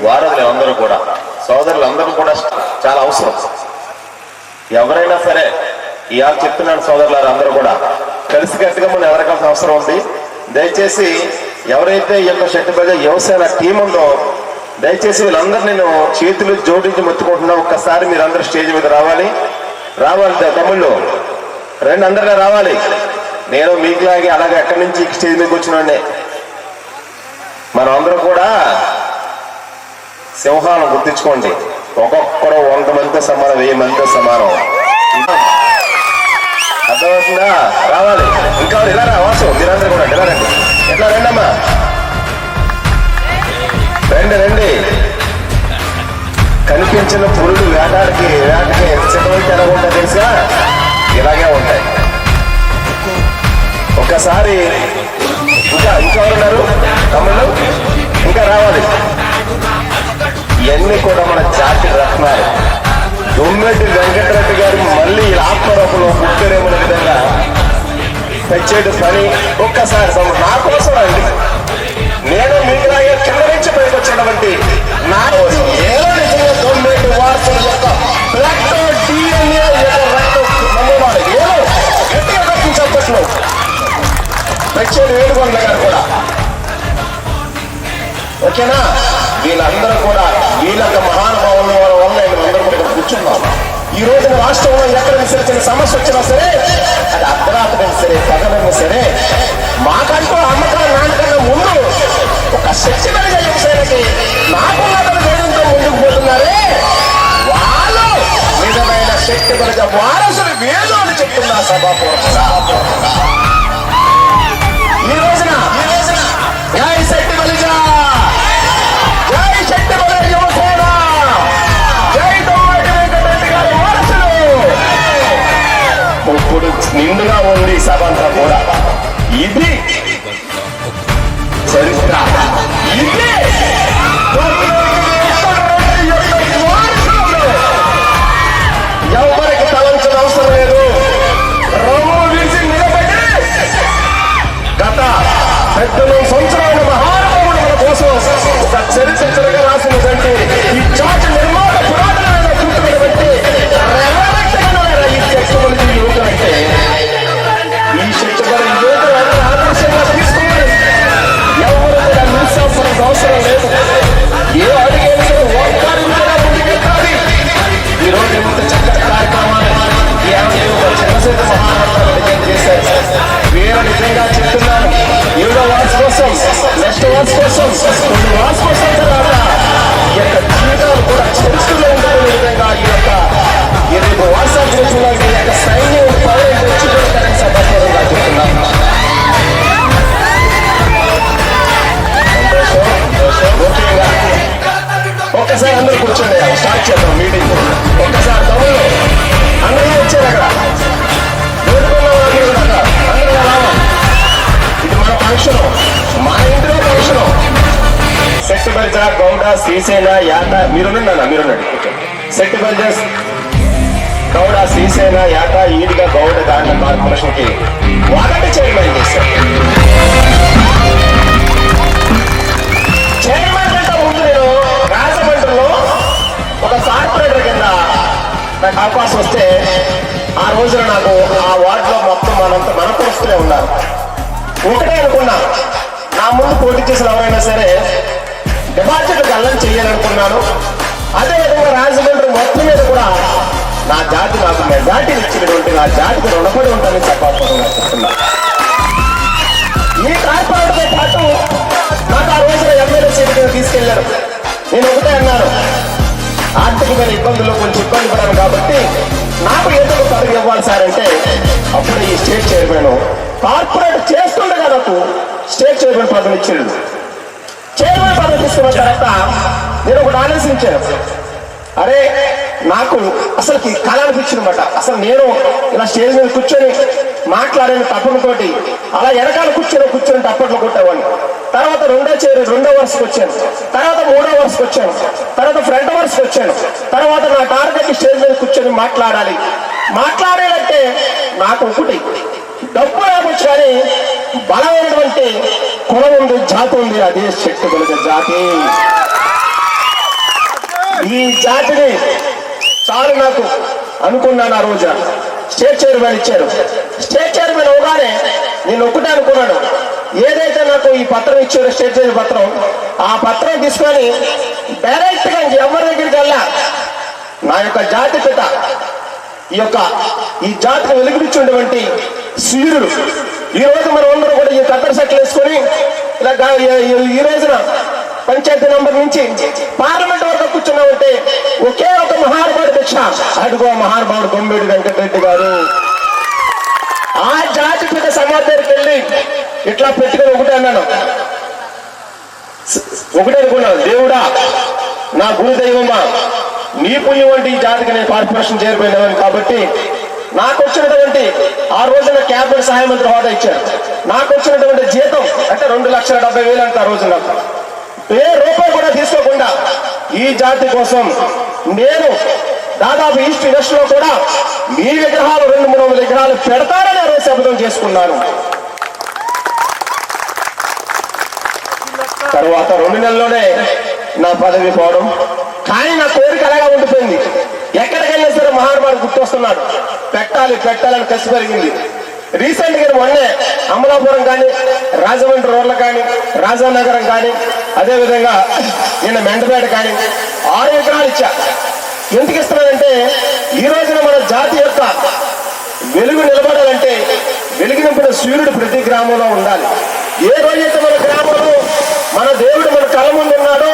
వారధులు అందరూ కూడా సోదరులు అందరూ కూడా చాలా అవసరం. ఎవరైనా సరే ఇవాళ చెప్తున్నాను సోదరులారు, అందరూ కూడా కలిసికట్టుగా మనం ఎవరికాల్సిన అవసరం ఉంది. దయచేసి ఎవరైతే ఈ యొక్క శక్తి ప్రజ వ్యవసాయ టీం ఉందో దయచేసి వీళ్ళందరూ నేను చేతులు జోడించి మొత్తుకుంటున్నా. ఒక్కసారి మీరందరూ స్టేజ్ మీద రావాలి. తమ్ముళ్ళు రెండు అందరిగా రావాలి. నేను మీకులాగే అలాగే ఎక్కడి నుంచి స్టేజ్ మీదకి వచ్చినండి. మనం అందరూ కూడా సింహాలను గుర్తించుకోండి. ఒక్కొక్కరు 100 మందితో సమానం, 1000 మందితో సమానం. అర్థమవుతుందా? రావాలి. ఇంకా ఇలా రా వాసు, మీరందరూ కూడా ఇలా రండి. ఎట్లా రండి అమ్మా, రండి. కనిపించిన పురుడు వేటాడికి సిద్ధమైతే ఎలా ఉంటాయి తెలుసా? ఇలాగే ఉంటాయి. ఒక్కసారి ఇంకా ఎవరున్నారు తమ్ముళ్ళు? ఇంకా రావాలి. ఇవన్నీ కూడా మన జాతి రత్నాలు. దొమ్మెటి వెంకటరెడ్డి గారు మళ్ళీ ఆత్మరూపంలో పుట్టరేమనే విధంగా తెచ్చేటి పని ఒక్కసారి నా కోసం అండి. నేను మీకులాగే కింద నుంచి పైకి వచ్చినటువంటి నా దొమ్మెటి వారసుల యొక్క DNA నమ్మవాడు ఏదో గట్టిగా కట్టించప్పట్లో తెచ్చేది వేడుకొండ గారు కూడా. ఓకేనా? వీళ్ళందరూ కూడా వీళ్ళ మహానుభావుల వల్ల అందరూ కూడా కూర్చున్నాం. ఈ రోజున రాష్ట్రంలో ఎక్కడ విసరించిన సమస్య వచ్చినా సరే, అది అర్ధరాత్రైనా సరే పగలైనా సరే, మాకంటూ అమ్మకాల నాన్నకన్నా ముందు ఒక శక్తి కలిగే వ్యవసాయానికి నాకున్నతను వేడంతో ముందుకు పోతున్నారే, వాళ్ళు నిజమైన శక్తి కలిగే వారసులు వేలు అని చెప్తున్నా సభాపూర్వకంగా. ఈ రోజున జై శక్తి బలిజ, జై శక్తి బలిజ యువసేన, జై దొమ్మెటి వెంకటరెడ్డి గారి వారసులు. ఇప్పుడు నిండుగా ఉంది సభ అంతా కూడా. ఇది చరిత్ర. ఇది ఎవరికి తలంచిన అవసరం లేదు. రొమ్ము వీసి నిలబెట్టి గత 18 సంవత్సరాల మహానుభావుడు మన కోసం ఒక చరిత్రగా రాసినటువంటి ఈ చాటి నిర్మాణ పురాతనమైన కూతురు బట్టి ఈ శక్తి యువకులంటే ఈ శక్తి యువకులు ఆదర్శంగా తీసుకోవాలి. ఎవరు కూడా నిరుత్సాహపడే అవసరం లేదు. ఏ అడిగేది ఒక్కరి ముందుకెళ్ళాలి. ఈ రోజు ఇంత చక్కటి కార్యక్రమాలు చంద్రశేఖర మహారాష్ట్ర చేశారు. వీరు నిజంగా చెప్తున్నాను, 7వ వార్స్ కోసం, నెక్స్ట్ వార్స్ కోసం, కొన్ని వార్స్ కోసం తర్వాత ఈ యొక్క జీవితాలు కూడా చరిత్రలో ఉండాలనే విధంగా ఈ యొక్క 20 వార్సాల రోజుల్లో ఈ యొక్క సైన్యం పదవి వచ్చి పెడతారని సభాపూర్వంగా చెప్తున్నాను. ముఖ్యంగా ఒక్కసారి అందరూ కూర్చోండి, స్టార్ట్ చేద్దాం మీటింగ్. ఒక్కసారి తమ్ముళ్ళు అందరూ వచ్చారు. అక్కడ వేడుకున్న వాళ్ళు కూడా అందరూ రావాలి. ఇది మన ఫంక్షన్, మా ఇంట్లో ఫంక్షన్. సెట్టిబల్జ, గౌడ, శ్రీసేన, యాట మీరున్నాడు. సెట్టిబల్జ, గౌడ, శ్రీసేన, యాట, ఈడిగా, గౌడ దాంట్లో కార్పొరేషన్ కి వాళ్ళని చైర్మన్ చేశారు. చైర్మన్ కంటే ముందు నేను రాజమండ్రిలో ఒక కార్పొరేటర్ కింద నాకు అవకాశం వస్తే, ఆ రోజున నాకు ఆ వార్డులో మొత్తం మన పరిస్థితులే ఉన్నారు. ఒకటే అనుకున్నా, నా ముందు పోటీ చేసిన ఎవరైనా సరే డిపాజిట్ గల్లం చేయాలనుకున్నాను. అదేవిధంగా రాజమండ్రి మొత్తం మీద కూడా నా జాతి నాకు మెజార్టీ ఇచ్చినటువంటి నా జాతికి రుణపడి ఉంటానని చెప్పాలని చెప్తున్నా. ఈ కార్పొరేట్తో పాటు నాకు ఆ రోజున ఎమ్మెల్యే సీటు తీసుకెళ్లారు. నేను ఒకటే అన్నాను, ఆర్థికమైన ఇబ్బందుల్లో కొంచెం ఇబ్బంది పడాను కాబట్టి నాకు ఎందుకు పదవి ఇవ్వాలి సార్ అంటే, అప్పుడు ఈ స్టేట్ చైర్మన్ కార్పొరేట్ చేస్తుండగా నాకు స్టేట్ చైర్మన్ పదవి ఇచ్చిండు. చైర్మన్ పదవి తీసుకున్న తర్వాత నేను ఒకటి ఆలోచించాను, అరే నాకు అసలుకి కళ అనిపించిందన్నమాట. అసలు నేను ఇలా స్టేజ్ మీద కూర్చొని మాట్లాడిన తప్పటితోటి అలా వెనకాల కూర్చొని తప్పట్లు కొట్టేవాడిని. తర్వాత రెండో వరుసకు వచ్చాను, తర్వాత 3వ వరుసకు వచ్చాను, తర్వాత ఫ్రంట్ వరుసకు వచ్చాను. తర్వాత నా టార్గెట్ స్టేజ్ మీద కూర్చొని మాట్లాడాలంటే నాకు ఒకటి డబ్బు రావచ్చు కానీ బలమైనటువంటి కులం ఉంది, జాతి ఉంది, అదే శక్తి కలిగిన జాతి. ఈ జాతిని చాలు నాకు అనుకున్నాను. ఆ రోజు స్టేట్ చైర్మన్ ఇచ్చారు. స్టేట్ చైర్మన్ అవగానే నేను ఒకటే అనుకున్నాను, ఏదైతే నాకు ఈ పత్రం ఇచ్చారో స్టేట్ చైర్మన్ పత్రం, ఆ పత్రం తీసుకొని డైరెక్ట్ గా ఎవరి దగ్గరికి వెళ్ళా నా యొక్క జాతి పిత ఈ జాతిని వెలుగునిచ్చినటువంటి సూర్యుడు ఈ రోజు మనం అందరూ కూడా ఈ కత్తర్ సెట్లు వేసుకొని ఇలా ఈ రోజున పంచాయతీ నంబర్ నుంచి పార్లమెంట్ వరకు కూర్చున్నామంటే ఒకే ఒక మహానుభావుడు భిక్ష. అడుగో మహానుభావుడు గొమ్మేడి వెంకటరెడ్డి గారు. ఆ జాతి పిత సమాధి దగ్గరికి వెళ్ళి ఇట్లా పెట్టుకుని ఒకటే అన్నాను, ఒకటే అనుకున్నాను, దేవుడా నా గురుదైవమా నీ పుణ్యం వంటి ఈ జాతికి నేను కార్పొరేషన్ చేరిపోయినాను కాబట్టి నాకు వచ్చినటువంటి ఆ రోజున క్యాబినెట్ సహాయ మంత్రి హోదా ఇచ్చారు. నాకు వచ్చినటువంటి జీతం అంటే 2,70,000 అంత ఆ రోజున ఏ రూపాయి కూడా తీసుకోకుండా ఈ జాతి కోసం నేను దాదాపు ఈస్ట్ వెస్ట్ లో కూడా మీ విగ్రహాలు 200-300 విగ్రహాలు పెడతారని ఆ రోజు శపథం చేసుకున్నాను. తర్వాత 2 నెలల్లోనే నా పదవి పోవడం, కానీ నా కోరిక అలాగా ఉండిపోయింది. ఎక్కడికైనా సరే మహానుభావుడు గుర్తొస్తున్నాడు, పెట్టాలని కసి పెరిగింది. రీసెంట్ గా మొన్నే అమలాపురం కానీ, రాజమండ్రి రోడ్ల కానీ, రాజానగరం కానీ, అదేవిధంగా నిన్న మెండపేట కానీ 6 విగ్రహాలు ఇచ్చా. ఎందుకు ఇస్తున్నానంటే ఈ రోజున మన జాతి యొక్క వెలుగు నిలబడాలంటే వెలుగు నింపిన సూర్యుడు ప్రతి గ్రామంలో ఉండాలి. ఏ రోజైతే మన గ్రామంలో మన దేవుడు మన కళ్ళ ముందు ఉన్నాడో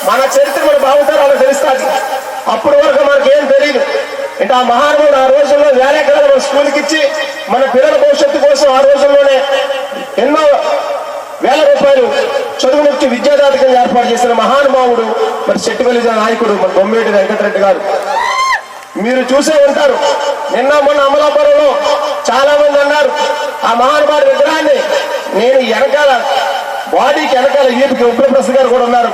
మన చరిత్ర మన బాగుతారో తెలుస్తుంది. అప్పటి వరకు మనకేం తెలియదు. అంటే ఆ మహానుభావుడు ఆ రోజుల్లో వేరే కదా మన స్కూల్కి ఇచ్చి మన పిల్లల భవిష్యత్తు కోసం ఆ రోజుల్లోనే ఎన్నో వేల రూపాయలు చదువునిచ్చి విద్యాదాతకం ఏర్పాటు చేసిన మహానుభావుడు మరి చెట్టువెల్లి నాయకుడు మన గొమ్మేటి వెంకటరెడ్డి గారు. మీరు చూసే ఉంటారు, నిన్న మొన్న అమలాపురంలో చాలా మంది అన్నారు ఆ మహానుభావుడి విగ్రహాన్ని నేను వెనకాల బాడీకి వెనకాల ఈపికి ఉప్రప్రసాద్ గారు కూడా ఉన్నారు,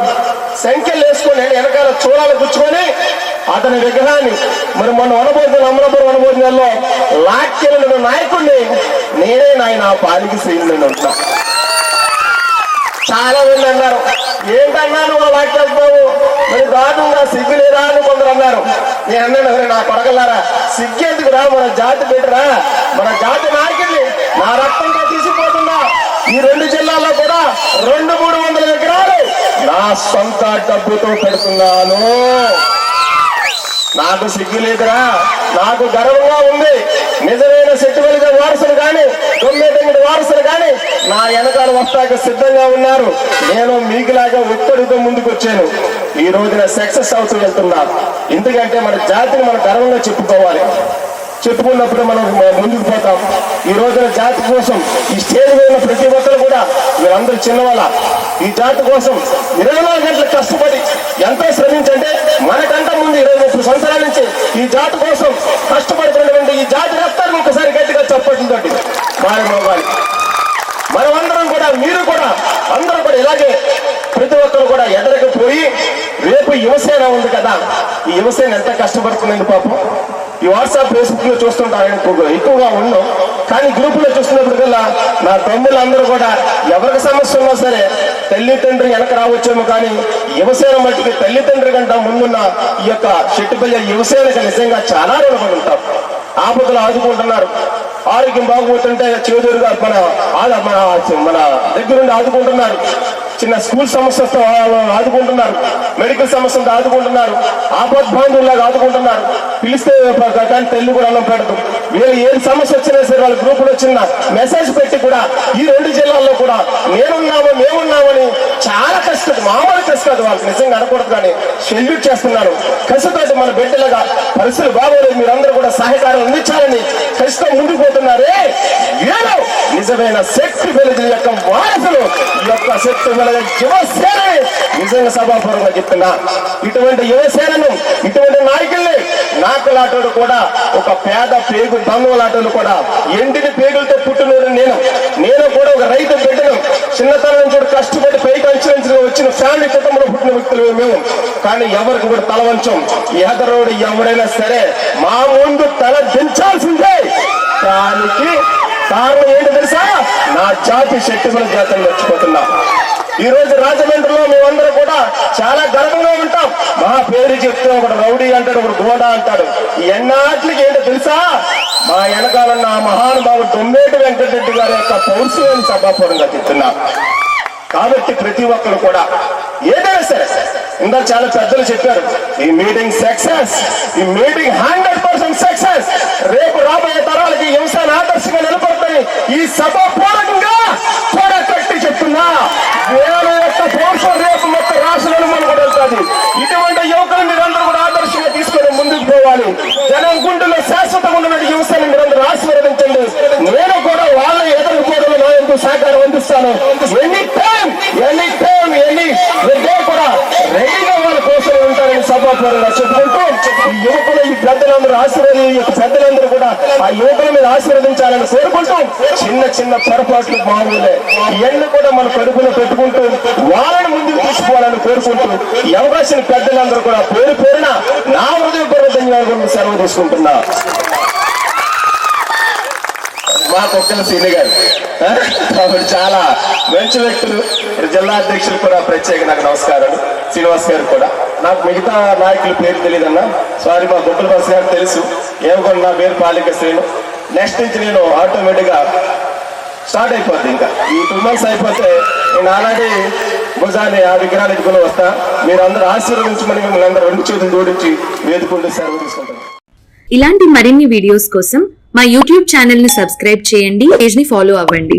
సంఖ్యలు వేసుకొని వెనకాల చూడాలు కూర్చుకొని అతని విగ్రహాన్ని మరి మొన్న అమలాపురం వనభోజనాల్లో లాక్కెళ్ళిన నాయకుడిని నేనే నాయన పాలికి శ్రీని ఉంటా. చాలా మంది అన్నారు, ఏంటన్నాను లాక్కెళ్తావు మరి దారుణంగా సిగ్గు లేదా అని కొందరు అన్నారు. నేను అన్నాను, నా కొడకల్లారా సిగ్గెందుకు రా, మన జాతి పెట్టరా, మన జాతి నాయకుడిని నా రక్తంతో తీసిపోతున్నా ఈ 2 జిల్లాల్లో కూడా 200-300 విగ్రహాలు నా సొంత డబ్బుతో పెడుతున్నాను. నాకు సిగ్గు లేదురా, నాకు గర్వంగా ఉంది. నిజమైన చెట్టువెల్లి వారసులు కానీ, గొమ్మేటి వారసులు కానీ నా వెనకాల వస్తాక సిద్ధంగా ఉన్నారు. నేను మీకులాగా ఒక్కడితో ముందుకు వచ్చాను. ఈ రోజున సక్సెస్ అవుతూ వెళ్తున్నా. ఎందుకంటే మన జాతిని మనం గర్వంగా చెప్పుకోవాలి. చెప్పుకున్నప్పుడు మనం ముందుకు పోతాం. ఈ రోజున జాతి కోసం ఈ స్టేజ్ మీద ప్రతి ఒక్కరు కూడా మీరందరూ చిన్నవాళ్ళ ఈ జాతి కోసం 24 గంటలు కష్టపడి ఎంతో శ్రమించంటే మనకంటే ముందు 20-30 సంవత్సరాల నుంచి ఈ జాతి కోసం కష్టపడుతున్నటువంటి ఈ జాతి రక్తాన్ని ఒకసారి గట్టిగా చప్పట్లతో మారిపోవాలి. మనమందరం కూడా మీరు కూడా అందరూ కూడా ఇలాగే ప్రతి ఒక్కరు కూడా ఎదరకపోయి రేపు యువసేన ఉంది కదా, ఈ యువసేన ఎంత కష్టపడుతుంది పాపం. ఈ వాట్సాప్ ఫేస్బుక్ లో చూస్తుంటారు ఎక్కువగా ఉన్నాం, కానీ గ్రూపులో చూస్తున్నప్పటికల్లా నా తమ్ముళ్ళందరూ కూడా ఎవరికి సమస్య ఉన్నా సరే తల్లిదండ్రి వెనక రావచ్చేమో, కానీ యువసేన మట్టికి తల్లిదండ్రి కంటే ముందున్న ఈ యొక్క చెట్టుపల్లి యువసేనకి నిజంగా చాలా రుణపడి ఉంటాం. ఆపదలు ఆదుకుంటున్నారు. ఆరోగ్యం బాగుపోతుంటే చేదురుగా మన దగ్గరుండి ఆదుకుంటున్నారు. చిన్న స్కూల్ సమస్యతో ఆదుకుంటున్నారు, మెడికల్ సమస్యలతో ఆదుకుంటున్నారు, ఆపద్బాంధువులాగా ఆదుకుంటున్నారు. పిలిస్తే కానీ తల్లి కూడా అన్నం పెడదు. వీళ్ళు ఏది సమస్య వచ్చినా సరే వాళ్ళ గ్రూపులో చిన్న మెసేజ్ పెట్టి కూడా ఈ 2 జిల్లాల్లో కూడా మేమున్నామని చాలా కష్టం, మామూలు కష్టం వాళ్ళకి నిజంగా అనకూడదు, కానీ సెల్యూట్ చేస్తున్నారు. కసితోటి మన బిడ్డలుగా పరిస్థితులు బాగోలేదు, మీరందరూ కూడా సహకారం అందించాలని కష్టం ముందుకు పోతున్నారే. వీళ్ళు నిజమైన శక్తి వెలుగుల యొక్క వారసులు, ఈ యొక్క శక్తి వెలుగు యువసేనని నిజంగా సభాపూర్వంగా చెప్తున్నా. ఇటువంటి యువసేనను, ఇటువంటి నాయకుల్ని నాకులాటోడు కూడా ఒక పేద పేగు దొంగలాటోడు కూడా ఎండిని పేగులతో పుట్టినోడు నేను కూడా ఒక రైతు బిడ్డను చిన్నతనం నుంచి కష్టపడి పైకి అంచులంచుగా వచ్చిన ఫ్యామిలీ కుటుంబంలో పుట్టిన వ్యక్తులు మేము. కానీ ఎవరికి కూడా తల వంచం. ఎదరోడు ఎవరైనా సరే మా ముందు తల దించాల్సిందే. దానికి కారణం ఏంటి తెలుసా? నా జాతి శక్తిమల జాతిని మర్చిపోతున్నా. ఈ రోజు రాజమండ్రిలో మేమందరూ కూడా చాలా గర్వంగా ఉంటాం. మా పేరు చెప్తే ఒకడు రౌడీ అంటాడు, ఒకడు గోడా అంటాడు. ఎన్నాట్లకి ఏంటో తెలుసా? మా వెనకాలన్న ఆ మహానుభావుడు దొమ్మేటి వెంకటరెడ్డి గారి యొక్క పౌరుషాన్ని సభాపూర్వంగా చెప్తున్నా. కాబట్టి ప్రతి ఒక్కరు కూడా ఏదైనా సరే, ఇంకా చాలా పెద్దలు చెప్పారు, ఈ మీటింగ్ సక్సెస్, ఈ మీటింగ్ 100% సక్సెస్. రేపు రాబోయే తరాలకి హింసను ఆదర్శంగా నిలబడతాయి. ఈ సభాపూర్వకంగా కూడా కట్టి చెప్తున్నా. వేల యొక్క పౌరుషం రేపు మొత్తం రాష్ట్రాలను మనం కూడా వెళ్తాది. ఇటువంటి యువకులు మీరందరూ కూడా ఆదర్శంగా తీసుకొని ముందుకు పోవాలి. జనం గుండెల్లో శాశ్వతంగా ఉన్న హింసను మీరందరూ ఆశీర్వదించండి. నేను కూడా వాళ్ళ ఎదుర్కోవడంలో నా ఎందుకు సహకారం అందిస్తాను. ఎనీ కూడా రెడీగా వాళ్ళ కోసం ఉంటారని సభాపూర్వంగా చెప్పుకుంటూ, ఈ యువకులు, ఈ పెద్దలందరూ పెద్దలందరూ కూడా ఆ యువకుల మీద ఆశీర్వదించాలని కోరుకుంటూ, చిన్న చిన్న పొరపాట్లు మామూలే, ఇవన్నీ కూడా మన కడుపులో పెట్టుకుంటూ వాళ్ళని ముందుకు తీసుకోవాలని కోరుకుంటూ, ఈ అవకాశం పెద్దలందరూ కూడా పేరు పేరున నా హృదయపూర్వక ధన్యవాదాలు సెలవు తీసుకుంటున్నా. మా కుక్కల సీని గారు కాబట్టి చాలా మంచి వ్యక్తులు. జిల్లా అధ్యక్షులు కూడా ప్రత్యేక నాకు నమస్కారాలు. శ్రీనివాస్ గారు కూడా, నాకు మిగతా నాయకుల పేరు తెలియదన్నా, సారీ. మా గొప్పల బస్ గారు తెలుసు. ఏమనుకోండి, నా పేరు పాలిక శ్రీను. నెక్స్ట్ నుంచి నేను ఆటోమేటిక్గా స్టార్ట్ అయిపోద్ది. ఇంకా ఈ 2 months అయిపోతే నేను ఆల్రెడీ భుజాన్ని ఆ విగ్రహాలు ఎత్తుకుని వస్తా. మీరు అందరూ ఆశీర్వదించమని మిమ్మల్ని అందరూ 2 చేతులు జోడించి వేదుకుంటూ సెలవు తీసుకుంటాను. ఇలాంటి మరిన్ని వీడియోస్ కోసం మా యూట్యూబ్ ఛానల్ ని సబ్స్క్రైబ్ చేయండి, పేజ్ ని ఫాలో అవ్వండి.